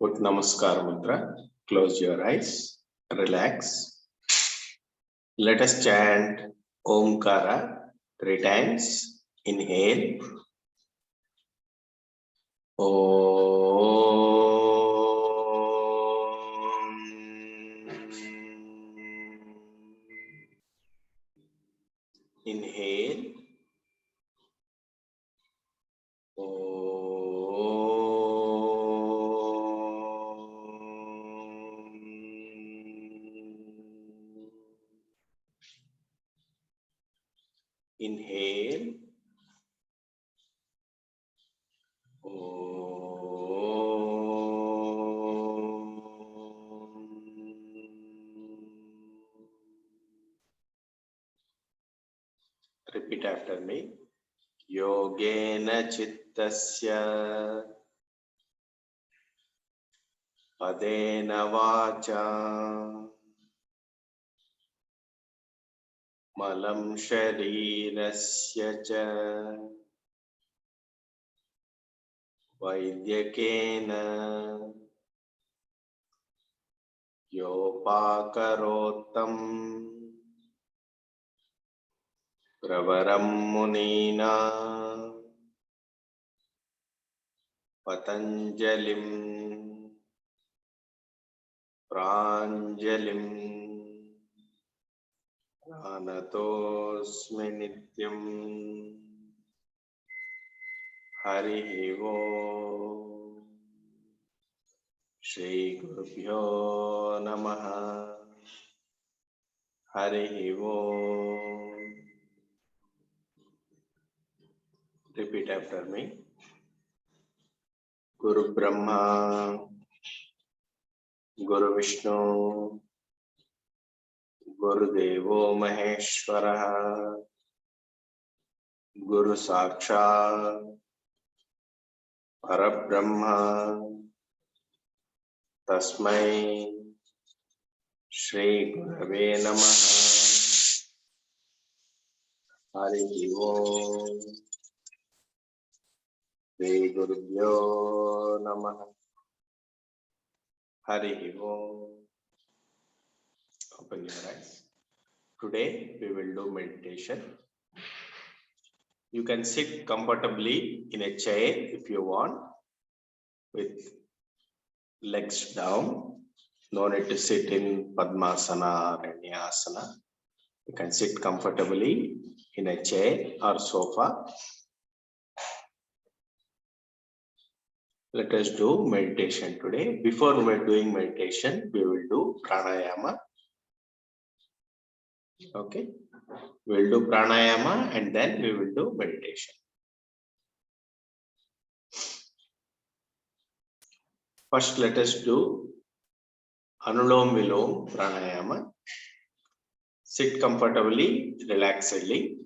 Put Namaskar Mudra. Close your eyes. Relax. Let us chant Omkara 3 times. Inhale. Inhale. Inhale. Repeat after me. Yogena Chittasya Padena Vacha Malam Sharirasya Cha Vaidyakena Yopakarotam Pravaram Munina Patanjalim Pranjalim Pranatosmi Nityam Harihi Om Shri Gurubhyo Namaha Harihi Om. Repeat after me. Guru Brahma, Guru Vishnu, Guru Devo Maheshwara, Guru Sakshat, Parabrahma, Tasmai, Shri Gurave Namaha, Harihi Om, Shri Gurubhyo Namaha, Harihi Om. Open your eyes. Today we will do meditation. You can sit comfortably in a chair if you want, with legs down. No need to sit in Padmasana or any asana. You can sit comfortably in a chair or sofa. Let us do meditation today. Before doing meditation, we will do pranayama. Okay. We will do pranayama and then we will do meditation. First, let us do Anulom Vilom pranayama. Sit comfortably, relaxedly.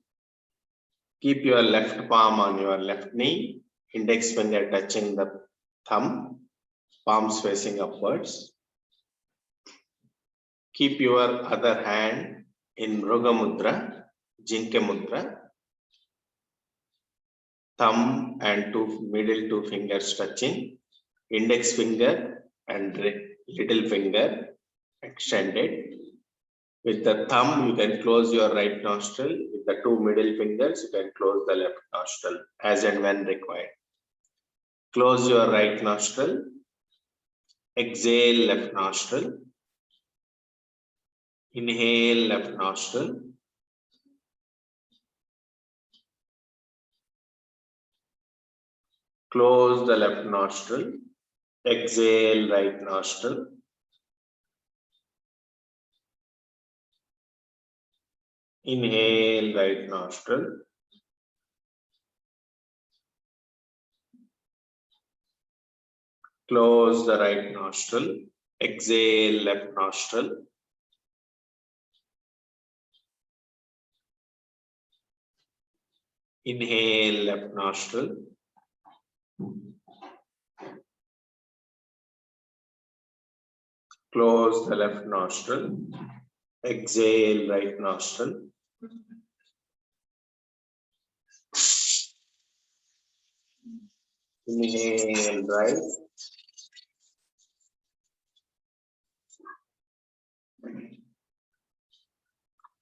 Keep your left palm on your left knee, index finger touching the thumb, palms facing upwards. Keep your other hand in Mruga Mudra, Jinke Mudra. Thumb and middle two fingers touching, index finger and little finger extended. With the thumb, you can close your right nostril. With the two middle fingers, you can close the left nostril as and when required. Close your right nostril. Exhale left nostril. Inhale left nostril. Close the left nostril. Exhale right nostril. Inhale right nostril. Close the right nostril. Exhale left nostril. Inhale left nostril. Close the left nostril. Exhale right nostril. Inhale right.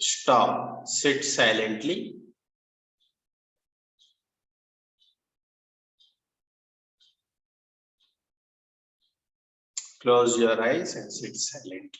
Stop. Sit silently. Close your eyes and sit silently.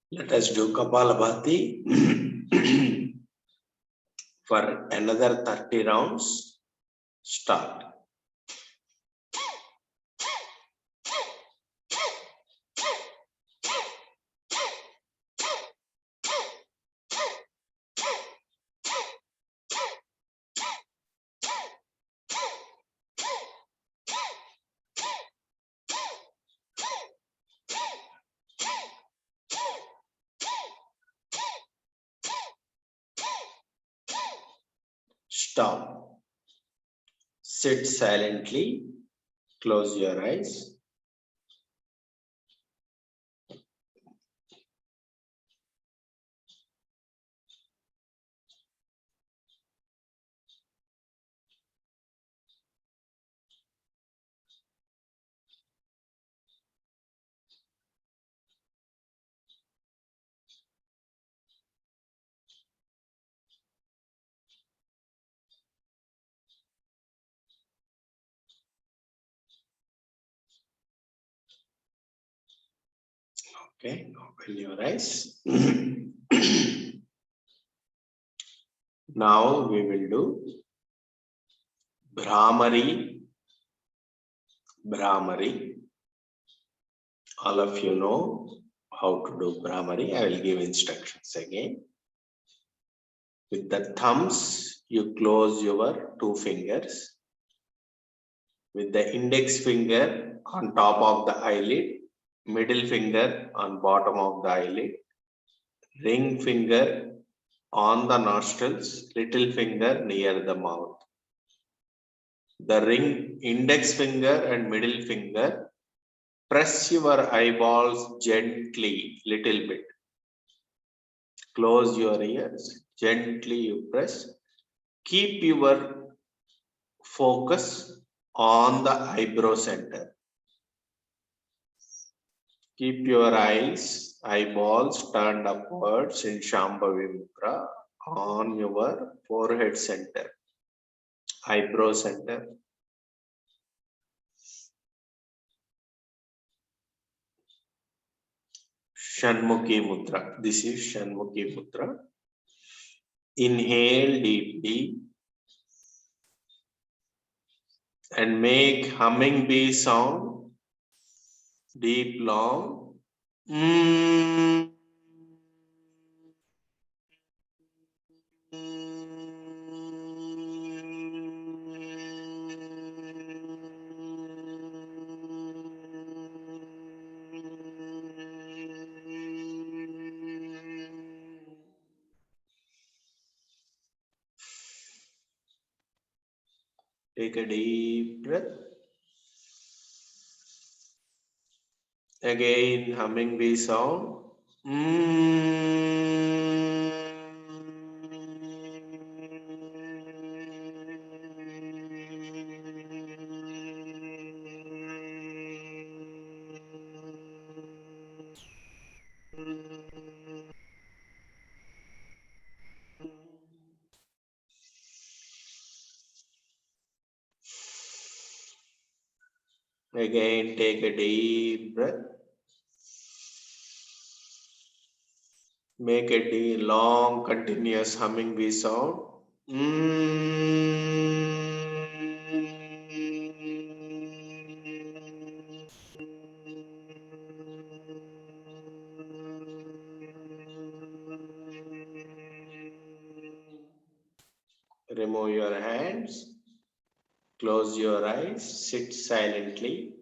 Let us do Kapalabhati for another 30 rounds. Start. Stop. Sit silently. Close your eyes. Okay, open your eyes. Now we will do Brahmari. Brahmari. All of you know how to do Brahmari. I will give instructions again. With the thumbs, you close your two fingers. With the index finger on top of the eyelid, middle finger on bottom of the eyelid, ring finger on the nostrils, little finger near the mouth. The ring, index finger and middle finger, press your eyeballs gently, little bit. Close your ears, gently you press. Keep your focus on the eyebrow center. Keep your eyeballs turned upwards in Shambhavi Mudra on your forehead center, eyebrow center. Shanmukhi Mudra. This is Shanmukhi Mudra. Inhale deeply and make humming bee sound, deep, long. Mm. Take a deep breath. Again, humming bee sound. Again, take a deep breath. Make a deep, long, continuous humming bee sound. Remove your hands. Close your eyes, sit silently.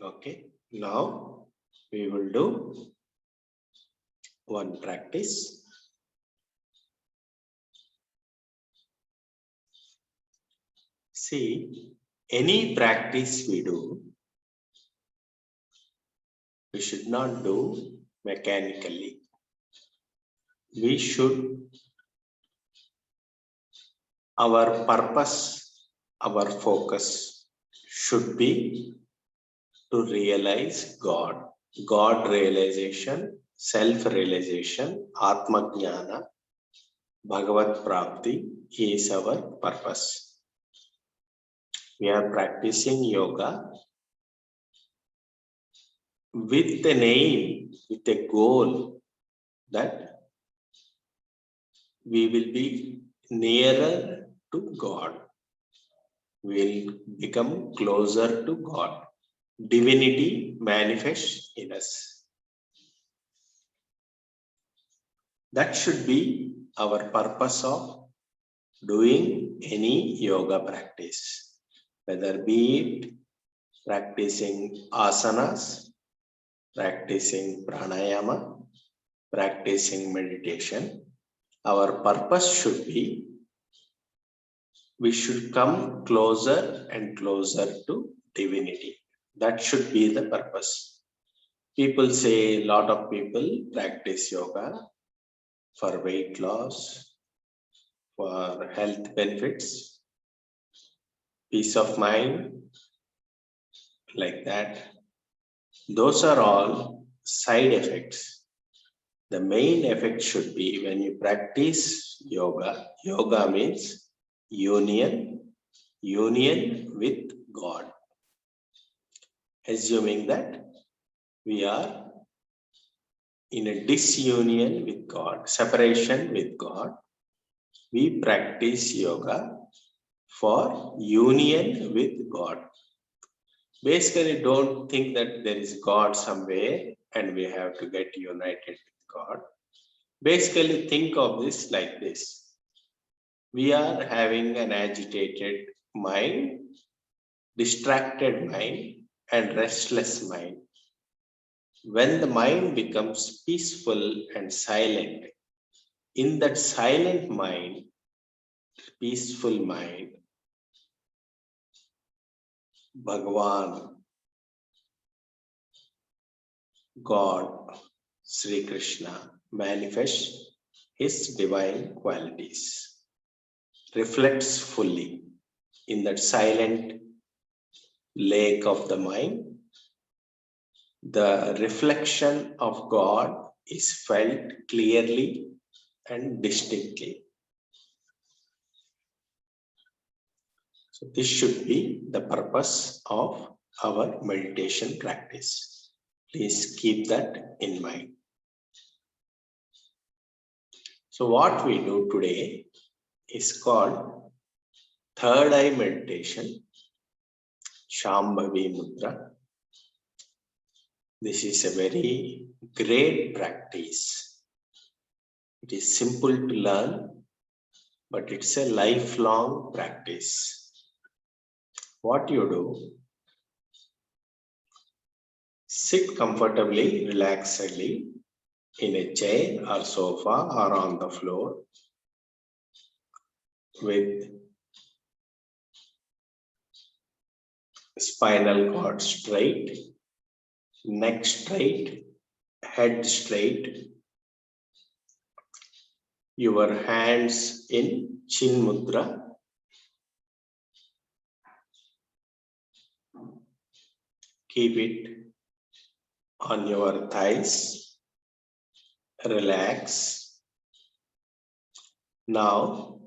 Okay, now we will do one practice. See, any practice we do, we should not do mechanically. We should, our purpose, our focus should be to realize God. God realization, self-realization, Atma Jnana, Bhagavat Prapti is our purpose. We are practicing yoga with an aim, with a goal that we will be nearer to God. We will become closer to God. Divinity manifests in us. That should be our purpose of doing any yoga practice, whether be it practicing asanas, practicing pranayama, practicing meditation. Our purpose should be, we should come closer and closer to divinity. That should be the purpose. People say, a lot of people practice yoga for weight loss, for health benefits, peace of mind, like that. Those are all side effects. The main effect should be when you practice yoga. Yoga means union with God. Assuming that we are in a disunion with God, separation with God, we practice yoga for union with God. Basically, don't think that there is God somewhere and we have to get united with God. Basically, think of this like this. We are having an agitated mind, distracted mind, and restless mind. When the mind becomes peaceful and silent, in that silent mind, peaceful mind, Bhagavan, God, Sri Krishna manifests his divine qualities, reflects fully in that silent lake of the mind. The reflection of God is felt clearly and distinctly. So this should be the purpose of our meditation practice. Please keep that in mind. So what we do today is called third eye meditation, Shambhavi Mudra. This is a very great practice. It is simple to learn, but it's a lifelong practice. What you do, sit comfortably, relaxedly in a chair or sofa or on the floor with spinal cord straight, neck straight, head straight. your hands in Chin Mudra. Keep it on your thighs. Relax. Now,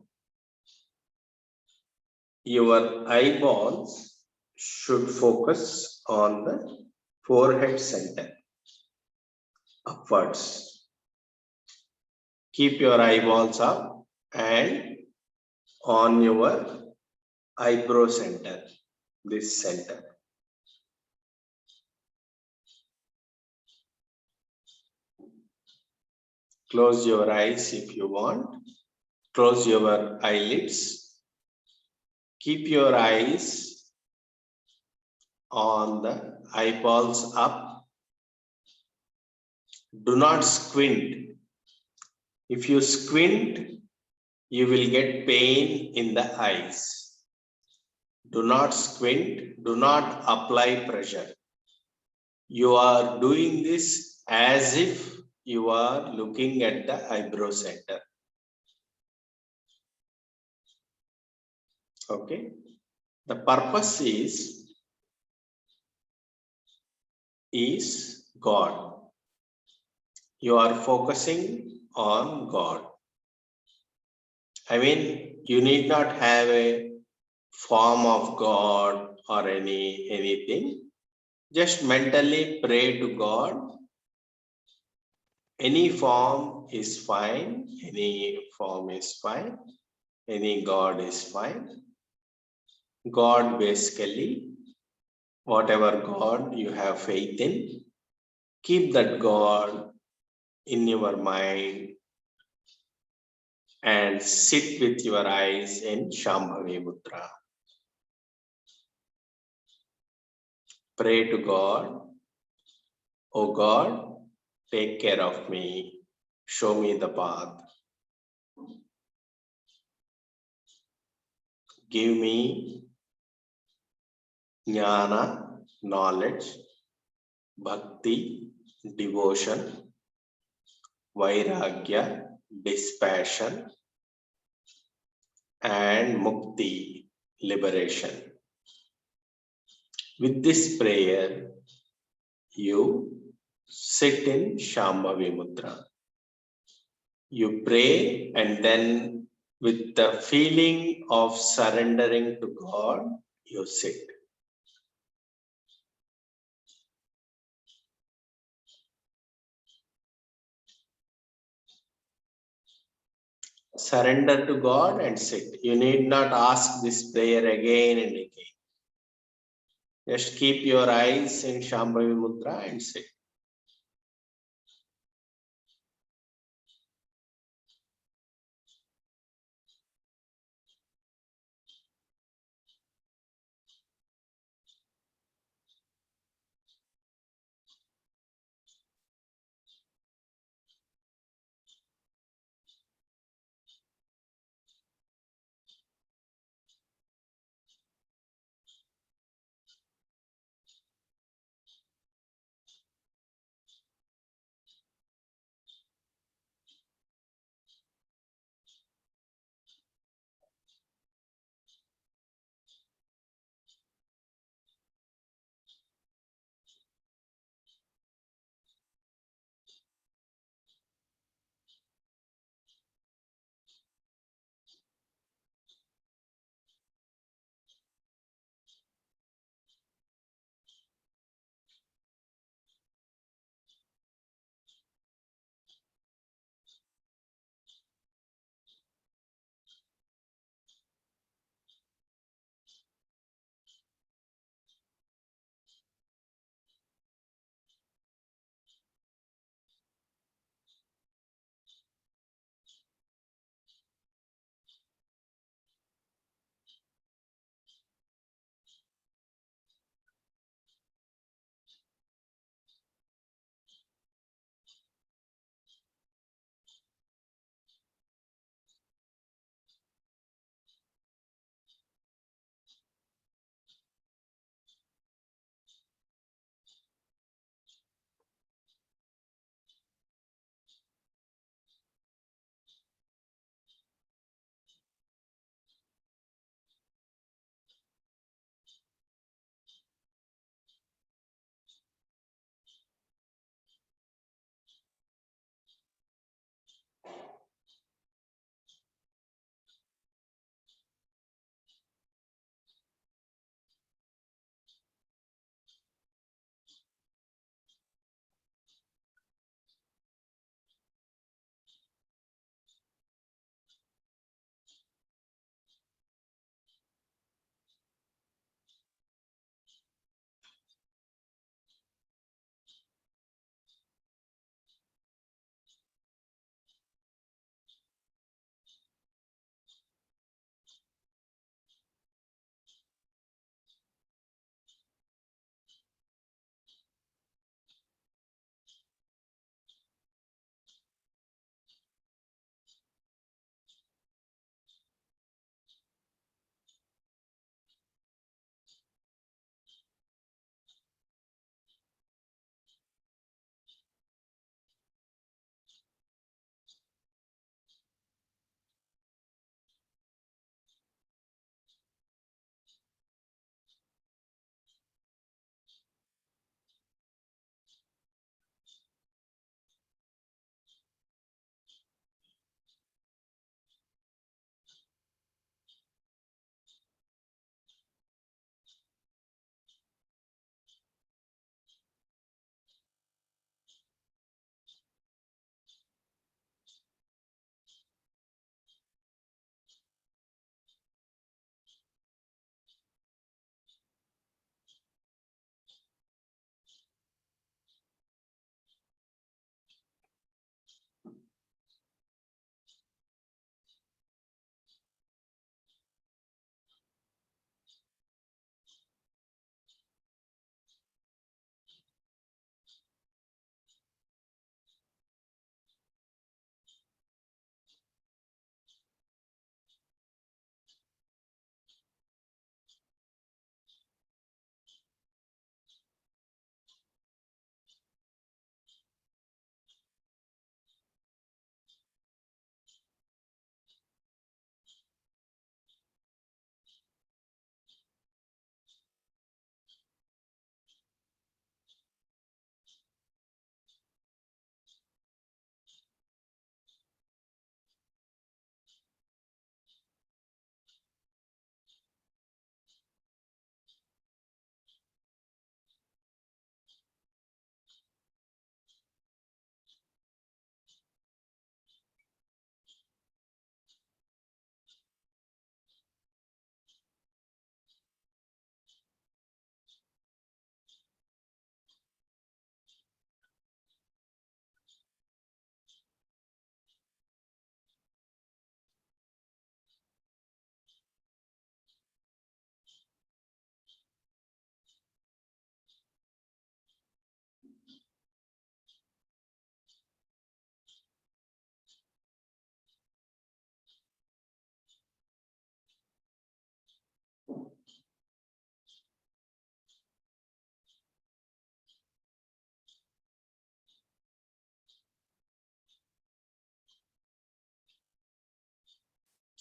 your eyeballs should focus on the forehead center, upwards. Keep your eyeballs up and on your eyebrow center, this center. Close your eyes if you want. Close your eyelids. Keep your eyes on the eyeballs up. Do not squint. If you squint, you will get pain in the eyes. Do not squint. Do not apply pressure. You are doing this as if you are looking at the eyebrow center. Okay. The purpose is God. You are focusing on God. I mean, you need not have a form of God or anything. Just mentally pray to God. Any form is fine. Any form is fine. Any God is fine. God basically, whatever God you have faith in, keep that God in your mind and sit with your eyes in Shambhavi Mudra. Pray to God, oh God, take care of me, show me the path. Give me jnana, knowledge, bhakti, devotion, vairagya, dispassion, and mukti, liberation. With this prayer, you sit in Shambhavi Mudra. You pray and then with the feeling of surrendering to God, you sit. Surrender to God and sit. You need not ask this prayer again and again. Just keep your eyes in Shambhavi Mudra and sit.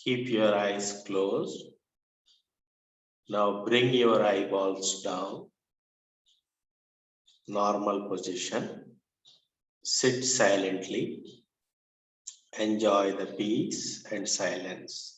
Keep your eyes closed. Now bring your eyeballs down. Normal position. Sit silently. Enjoy the peace and silence.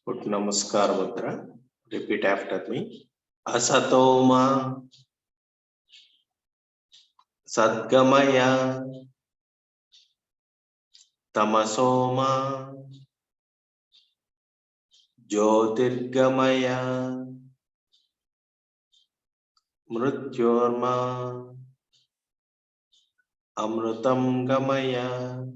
Put Namaskar Mudra. Repeat after me. Asatoma Sadgamaya Tamasoma Jyotirgamaya Mrityorma Amrutam Gamaya.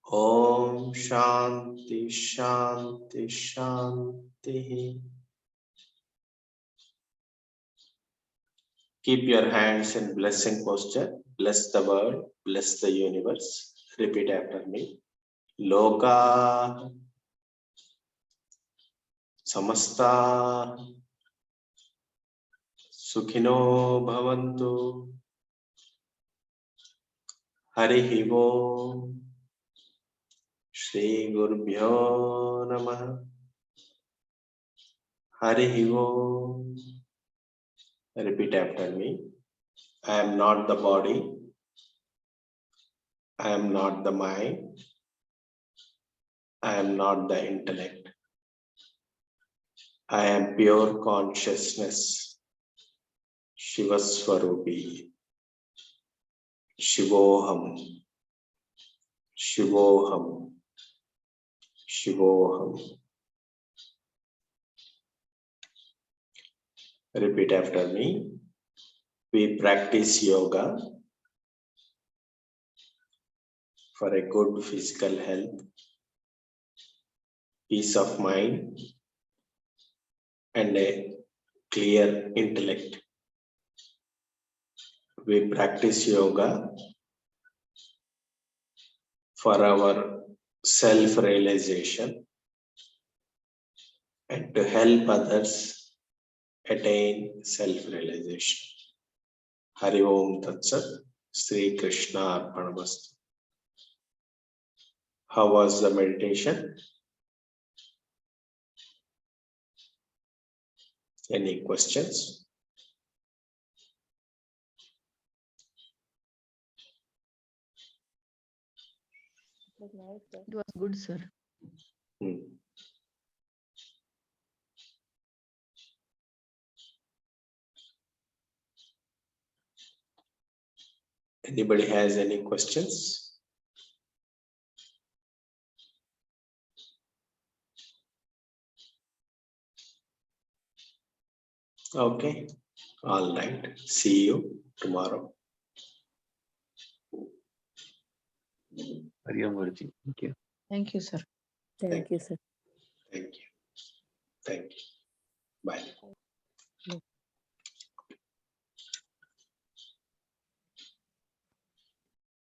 Om Shanti Shanti Shanti. Keep your hands in blessing posture. Bless the world, bless the universe. Repeat after me. Loka Samasta Sukhino Bhavantu. Harihi Om. Shri Gurubhyo Namah. Harihi Om. Repeat after me. I am not the body. I am not the mind. I am not the intellect. I am pure consciousness. Shiva Swarupi. Shivoham. Shivoham. Shivoham. Repeat after me. We practice yoga for a good physical health, peace of mind, and a clear intellect. We practice yoga for our self-realization and to help others attain self-realization. Hari Om Tat Sat. Sri Krishna Arpanamastu. How was the meditation? Any questions? It was good, sir. Anybody has any questions? Okay, all right. See you tomorrow. Hari Om Guruji. Thank you. Thank you, sir. Thank you. Thank you. Thank you. Bye.